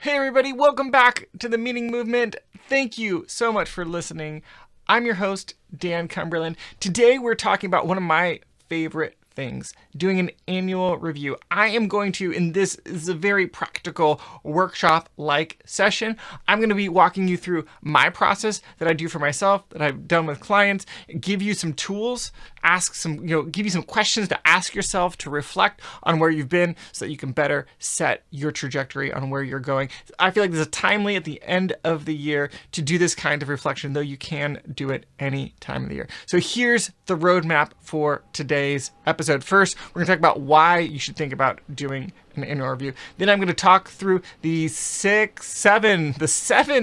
Hey everybody, welcome back to the Meaning Movement. Thank you so much for listening. I'm your host, Dan Cumberland. Today we're talking about one of my favorite things, doing an annual review. I am going to, and this is a very practical workshop-like session, I'm going to be walking you through my process that I do for myself, that I've done with clients, give you some tools, give you some questions to ask yourself to reflect on where you've been so that you can better set your trajectory on where you're going. I feel like this is timely at the end of the year to do this kind of reflection, though you can do it any time of the year. So here's the roadmap for today's episode. First, we're going to talk about why you should think about doing an annual review. Then I'm going to talk through the seven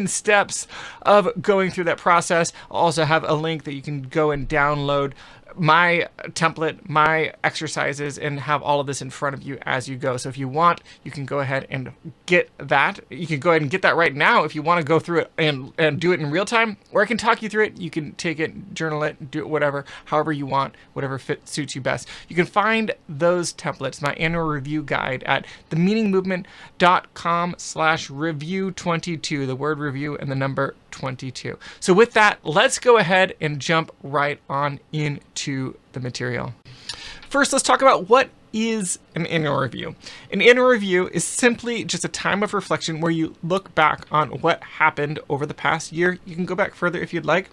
steps of going through that process. I'll also have a link that you can go and download my template, my exercises, and have all of this in front of you as you go. So if you want, you can go ahead and get that. You can go ahead and get that right now if you want to go through it and do it in real time, or I can talk you through it. You can take it, journal it, do it however you want, whatever suits you best. You can find those templates, my annual review guide, at themeaningmovement.com/review22, the word review and the number 22. So with that, let's go ahead and jump right on into the material. First, let's talk about what is an annual review. An annual review is simply just a time of reflection where you look back on what happened over the past year. You can go back further if you'd like,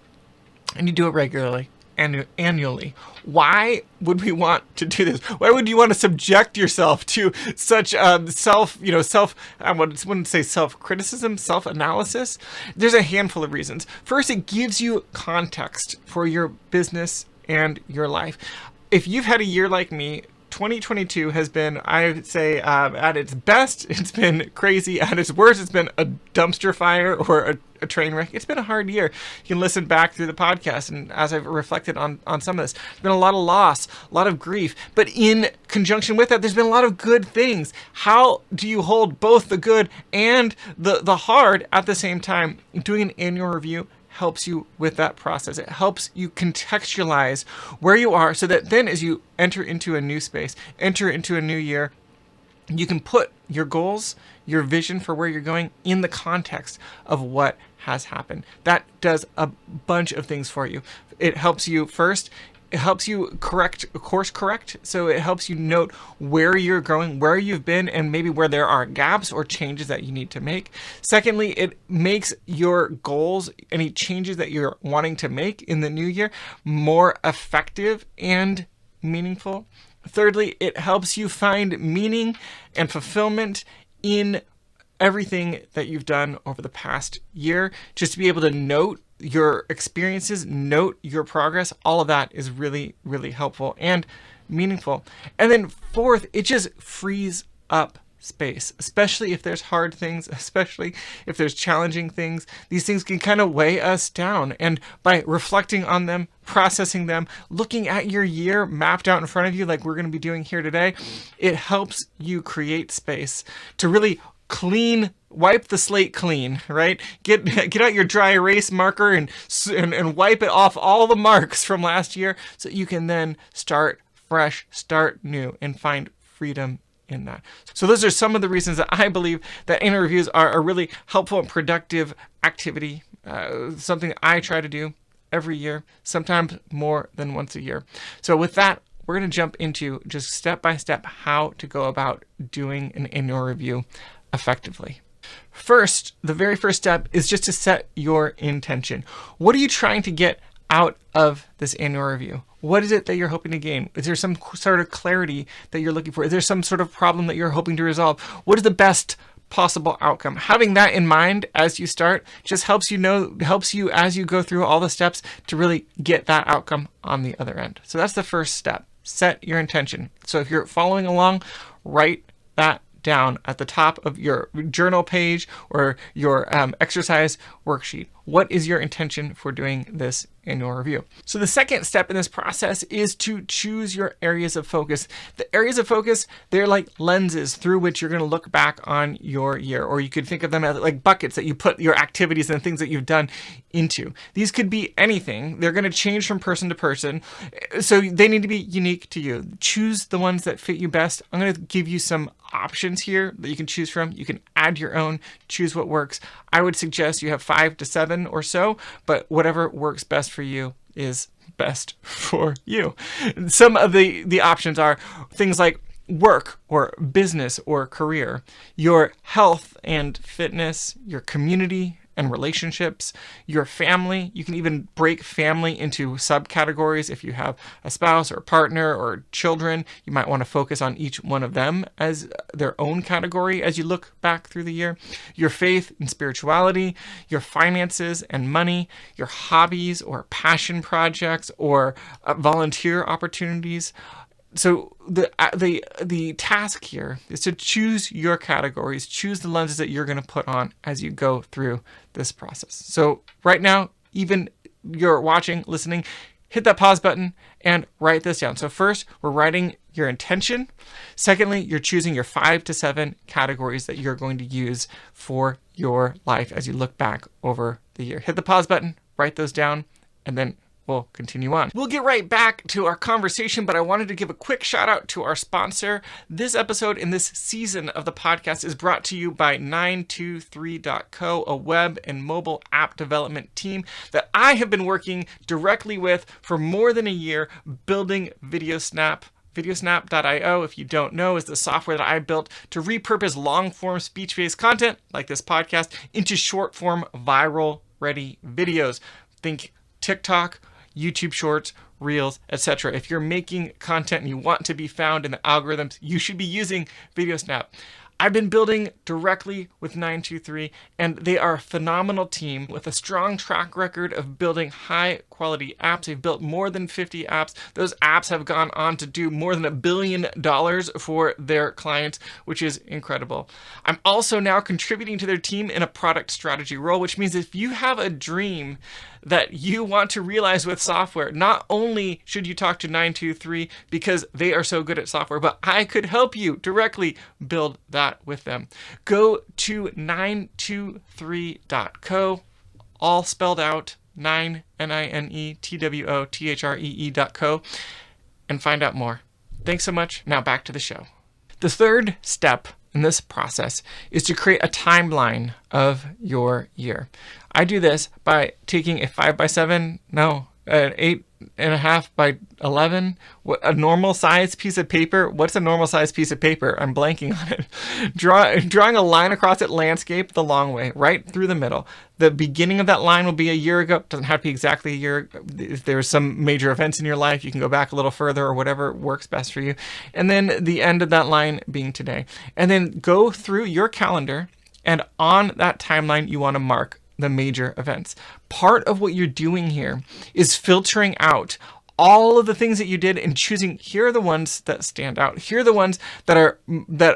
and you do it regularly. Annually. Why would we want to do this? Why would you want to subject yourself to such I wouldn't say self-criticism, self-analysis? There's a handful of reasons. First, it gives you context for your business and your life. If you've had a year like me, 2022 has been, I would say, at its best, it's been crazy. At its worst, it's been a dumpster fire or a train wreck. It's been a hard year. You can listen back through the podcast, and as I've reflected on some of this, there's been a lot of loss, a lot of grief. But in conjunction with that, there's been a lot of good things. How do you hold both the good and the hard at the same time? Doing an annual review helps you with that process. It helps you contextualize where you are so that then as you enter into a new space, enter into a new year, you can put your goals, your vision for where you're going in the context of what has happened. That does a bunch of things for you. It helps you first, it helps you course correct. So it helps you note where you're going, where you've been, and maybe where there are gaps or changes that you need to make. Secondly, it makes your goals, any changes that you're wanting to make in the new year, more effective and meaningful. Thirdly, it helps you find meaning and fulfillment in everything that you've done over the past year. Just to be able to note your experiences, note your progress, all of that is really, really helpful and meaningful. And then fourth, it just frees up space, especially if there's hard things, especially if there's challenging things. These things can kind of weigh us down. And by reflecting on them, processing them, looking at your year mapped out in front of you, like we're going to be doing here today, it helps you create space to really wipe the slate clean, right? Get out your dry erase marker and wipe it off all the marks from last year so you can then start fresh, start new, and find freedom in that. So those are some of the reasons that I believe that annual reviews are a really helpful and productive activity, something I try to do every year, sometimes more than once a year. So with that, we're going to jump into just step by step how to go about doing an annual review effectively. First, the very first step is just to set your intention. What are you trying to get out of this annual review? What is it that you're hoping to gain? Is there some sort of clarity that you're looking for? Is there some sort of problem that you're hoping to resolve? What is the best possible outcome? Having that in mind as you start just helps you as you go through all the steps to really get that outcome on the other end. So that's the first step. Set your intention. So if you're following along, write that down at the top of your journal page or your exercise worksheet. What is your intention for doing this annual review? So the second step in this process is to choose your areas of focus. The areas of focus, they're like lenses through which you're going to look back on your year, or you could think of them as like buckets that you put your activities and things that you've done into. These could be anything. They're going to change from person to person, so they need to be unique to you. Choose the ones that fit you best. I'm going to give you some options here that you can choose from. You can add your own, choose what works. I would suggest you have 5 to 7 or so, but whatever works best for you is best for you. Some of the options are things like work or business or career, your health and fitness, your community and relationships, your family. You can even break family into subcategories. If you have a spouse or a partner or children, you might want to focus on each one of them as their own category as you look back through the year. Your faith and spirituality, your finances and money, your hobbies or passion projects or volunteer opportunities. So the task here is to choose your categories, choose the lenses that you're going to put on as you go through this process. So right now, even you're watching, listening, hit that pause button and write this down. So first, we're writing your intention. Secondly, you're choosing your 5 to 7 categories that you're going to use for your life as you look back over the year. Hit the pause button, write those down, and then we'll continue on. We'll get right back to our conversation, but I wanted to give a quick shout out to our sponsor. This episode in this season of the podcast is brought to you by 923.co, a web and mobile app development team that I have been working directly with for more than a year, building VideoSnap. VideoSnap.io, if you don't know, is the software that I built to repurpose long-form speech-based content, like this podcast, into short-form, viral-ready videos. Think TikTok, YouTube Shorts, Reels, etc. If you're making content and you want to be found in the algorithms, you should be using VideoSnap. I've been building directly with 923, and they are a phenomenal team with a strong track record of building high-quality apps. They've built more than 50 apps. Those apps have gone on to do more than $1 billion for their clients, which is incredible. I'm also now contributing to their team in a product strategy role, which means if you have a dream that you want to realize with software, not only should you talk to 923 because they are so good at software, but I could help you directly build that with them. Go to 923.co, all spelled out, 9networtree.co, and find out more. Thanks so much. Now back to the show. The third step in this process is to create a timeline of your year. I do this by taking a 5x7, an 8.5 by 11, a normal size piece of paper. What's a normal size piece of paper? I'm blanking on it. Drawing a line across it, landscape the long way, right through the middle. The beginning of that line will be a year ago. It doesn't have to be exactly a year. If there's some major events in your life, you can go back a little further or whatever works best for you. And then the end of that line being today. And then go through your calendar, and on that timeline, you want to mark the major events. Part of what you're doing here is filtering out all of the things that you did and choosing, here are the ones that stand out. Here are the ones that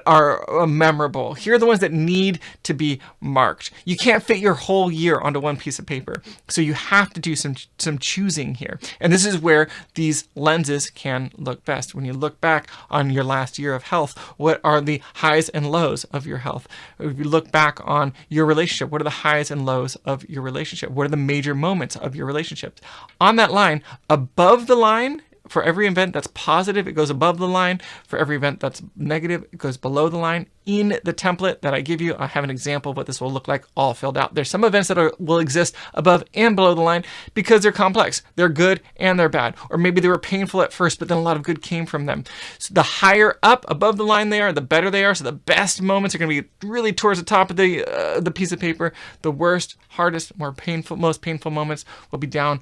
are memorable. Here are the ones that need to be marked. You can't fit your whole year onto one piece of paper. So you have to do some choosing here. And this is where these lenses can look best. When you look back on your last year of health, what are the highs and lows of your health? If you look back on your relationship, what are the highs and lows of your relationship? What are the major moments of your relationship? On that line, above the line, for every event that's positive, it goes above the line. For every event that's negative, it goes below the line. In the template that I give you, I have an example of what this will look like all filled out. There's some events that will exist above and below the line because they're complex. They're good and they're bad. Or maybe they were painful at first, but then a lot of good came from them. So the higher up above the line they are, the better they are. So the best moments are going to be really towards the top of the piece of paper. The worst, hardest, most painful moments will be down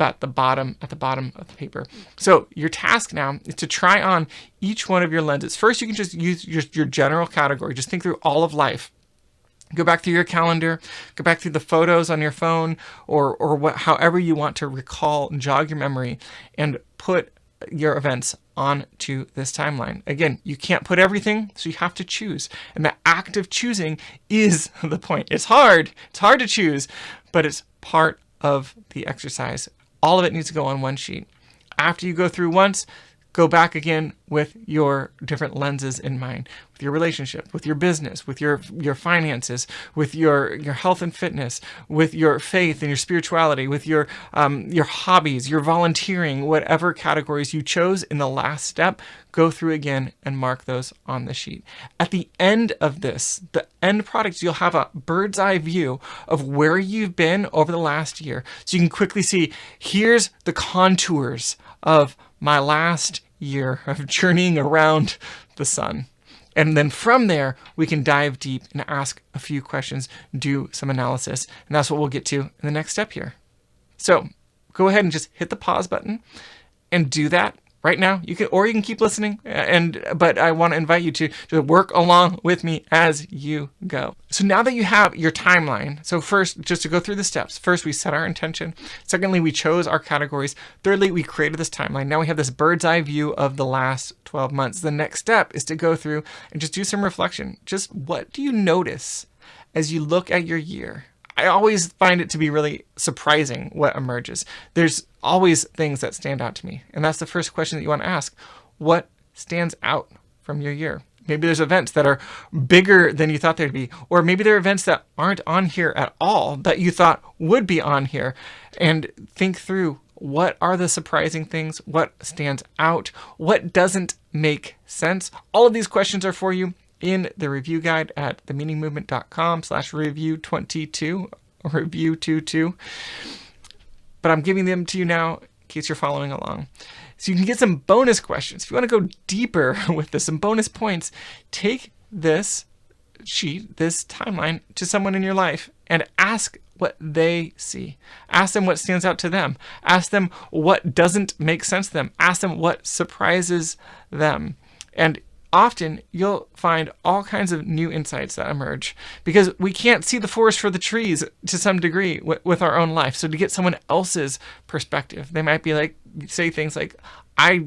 at the bottom of the paper. So your task now is to try on each one of your lenses. First, you can just use your general category. Just think through all of life. Go back through your calendar, go back through the photos on your phone, or however you want to recall and jog your memory, and put your events onto this timeline. Again, you can't put everything, so you have to choose. And the act of choosing is the point. It's hard to choose, but it's part of the exercise. All of it needs to go on one sheet. After you go through once, go back again with your different lenses in mind, with your relationship, with your business, with your finances, with your health and fitness, with your faith and your spirituality, with your hobbies, your volunteering, whatever categories you chose in the last step, go through again and mark those on the sheet. At the end of this, the end product, you'll have a bird's eye view of where you've been over the last year. So you can quickly see, here's the contours of my last year of journeying around the sun. And then from there, we can dive deep and ask a few questions, do some analysis. And that's what we'll get to in the next step here. So go ahead and just hit the pause button and do that right now. You can keep listening, but I want to invite you to work along with me as you go. So now that you have your timeline, so first, just to go through the steps. First, we set our intention. Secondly, we chose our categories. Thirdly, we created this timeline. Now we have this bird's eye view of the last 12 months. The next step is to go through and just do some reflection. Just what do you notice as you look at your year? I always find it to be really surprising what emerges. There's always things that stand out to me. And that's the first question that you want to ask. What stands out from your year? Maybe there's events that are bigger than you thought they'd be, or maybe there are events that aren't on here at all that you thought would be on here. And think through, what are the surprising things? What stands out? What doesn't make sense? All of these questions are for you in the review guide at themeaningmovement.com/review22, review 22. But I'm giving them to you now in case you're following along. So you can get some bonus questions. If you want to go deeper with this, some bonus points, take this sheet, this timeline, to someone in your life and ask what they see. Ask them what stands out to them. Ask them what doesn't make sense to them. Ask them what surprises them. And often you'll find all kinds of new insights that emerge because we can't see the forest for the trees to some degree with our own life. So to get someone else's perspective, they might be like, say things like, I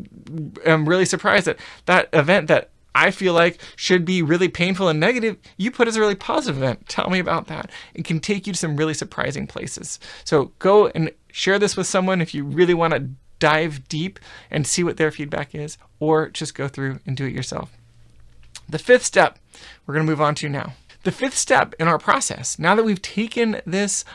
am really surprised that that event that I feel like should be really painful and negative, you put as a really positive event. Tell me about that. It can take you to some really surprising places. So go and share this with someone if you really want to dive deep and see what their feedback is, or just go through and do it yourself. The fifth step we're going to move on to now. The fifth step in our process, now that we've taken this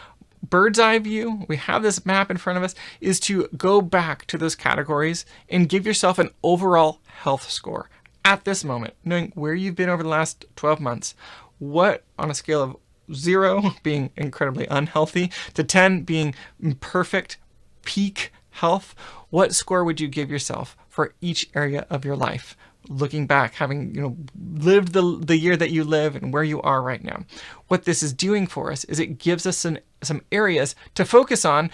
bird's eye view, we have this map in front of us, is to go back to those categories and give yourself an overall health score at this moment, knowing where you've been over the last 12 months. What, on a scale of 0 being incredibly unhealthy to 10 being perfect, peak health, what score would you give yourself for each area of your life? Looking back, having lived the year that you live and where you are right now. What this is doing for us is it gives us some areas to focus on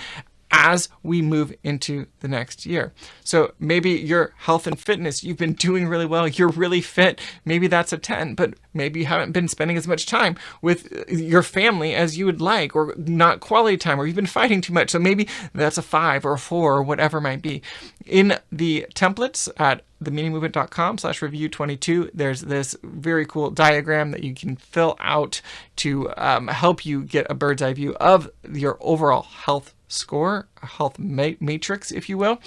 as we move into the next year. So maybe your health and fitness, you've been doing really well, you're really fit, maybe that's a 10, but maybe you haven't been spending as much time with your family as you would like, or not quality time, or you've been fighting too much. So maybe that's a 5 or a 4 or whatever it might be. In the templates at themeaningmovement.com/review22, there's this very cool diagram that you can fill out to help you get a bird's eye view of your overall health score, a health matrix, if you will.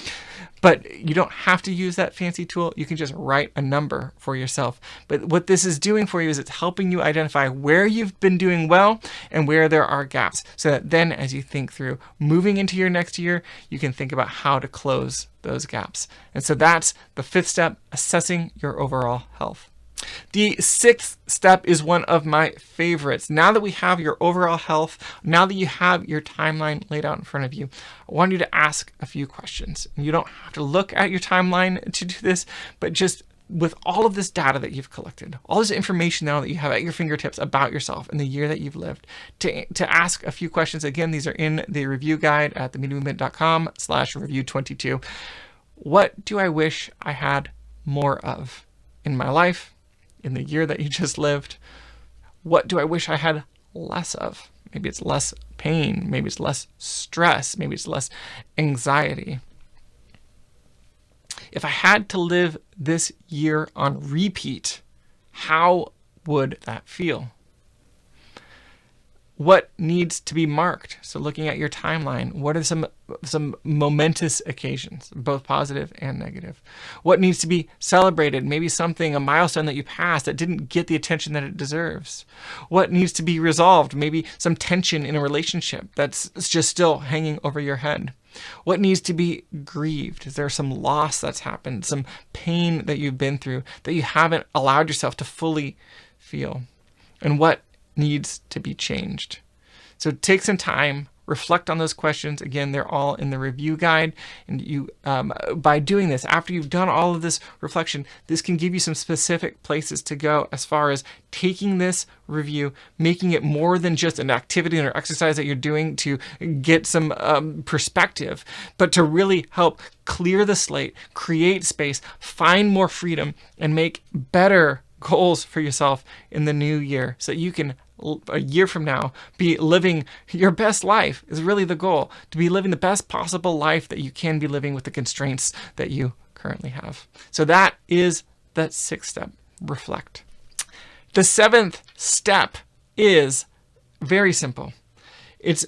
But you don't have to use that fancy tool. You can just write a number for yourself. But what this is doing for you is it's helping you identify where you've been doing well and where there are gaps. So that then as you think through moving into your next year, you can think about how to close those gaps. And so that's the fifth step, assessing your overall health. The sixth step is one of my favorites. Now that we have your overall health, now that you have your timeline laid out in front of you, I want you to ask a few questions. You don't have to look at your timeline to do this, but just with all of this data that you've collected, all this information now that you have at your fingertips about yourself and the year that you've lived, to ask a few questions. Again, these are in the review guide at themeaningmovement.com/review22. What do I wish I had more of in my life? In the year that you just lived? What do I wish I had less of? Maybe it's less pain. Maybe it's less stress. Maybe it's less anxiety. If I had to live this year on repeat, how would that feel? What needs to be marked? So looking at your timeline, what are some momentous occasions, both positive and negative? What needs to be celebrated? Maybe a milestone that you passed that didn't get the attention that it deserves. What needs to be resolved? Maybe some tension in a relationship that's just still hanging over your head. What needs to be grieved? Is there some loss that's happened, some pain that you've been through that you haven't allowed yourself to fully feel? And what needs to be changed? So take some time, reflect on those questions. Again, they're all in the review guide. And you, by doing this, after you've done all of this reflection, this can give you some specific places to go as far as taking this review, making it more than just an activity or exercise that you're doing to get some perspective, but to really help clear the slate, create space, find more freedom, and make better goals for yourself in the new year so that you can, a year from now, be living your best life is really the goal, to be living the best possible life that you can be living with the constraints that you currently have. So that is that 6th step, reflect. The 7th step is very simple. It's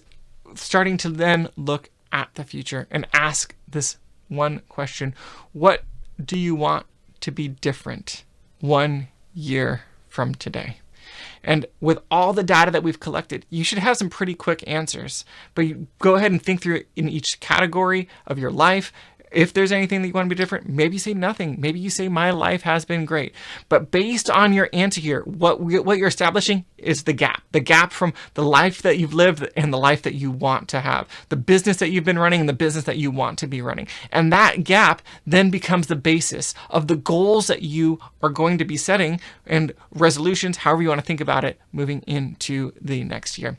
starting to then look at the future and ask this one question: what do you want to be different 1 year from today? And with all the data that we've collected, you should have some pretty quick answers. But you go ahead and think through it in each category of your life. If there's anything that you want to be different, maybe you say nothing. Maybe you say my life has been great. But based on your answer here, what you're establishing is the gap from the life that you've lived and the life that you want to have, the business that you've been running and the business that you want to be running. And that gap then becomes the basis of the goals that you are going to be setting and resolutions, however you want to think about it, moving into the next year.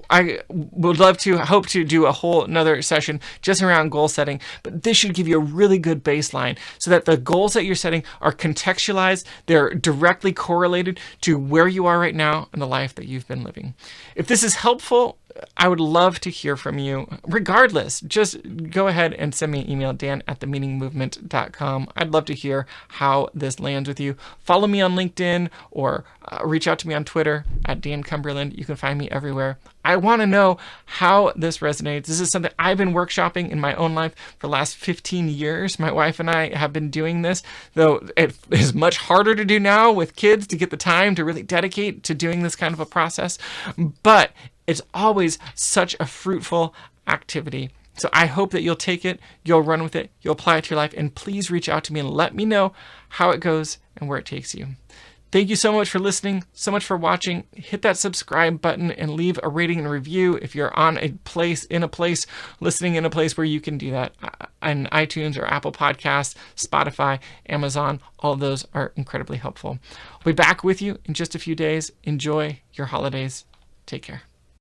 I would hope to do a whole another session just around goal setting, but this should give you a really good baseline so that the goals that you're setting are contextualized, they're directly correlated to where you are right now and the life that you've been living. If this is helpful, I would love to hear from you. Regardless, just go ahead and send me an email, dan@themeaningmovement.com. I'd love to hear how this lands with you. Follow me on LinkedIn or reach out to me on Twitter @Dan_Cumberland. You can find me everywhere. I want to know how this resonates. This is something I've been workshopping in my own life for the last 15 years. My wife and I have been doing this, though it is much harder to do now with kids to get the time to really dedicate to doing this kind of a process. But it's always such a fruitful activity. So I hope that you'll take it, you'll run with it, you'll apply it to your life, and please reach out to me and let me know how it goes and where it takes you. Thank you so much for listening, so much for watching. Hit that subscribe button and leave a rating and review if you're listening in a place where you can do that. On iTunes or Apple Podcasts, Spotify, Amazon, all of those are incredibly helpful. I'll be back with you in just a few days. Enjoy your holidays. Take care.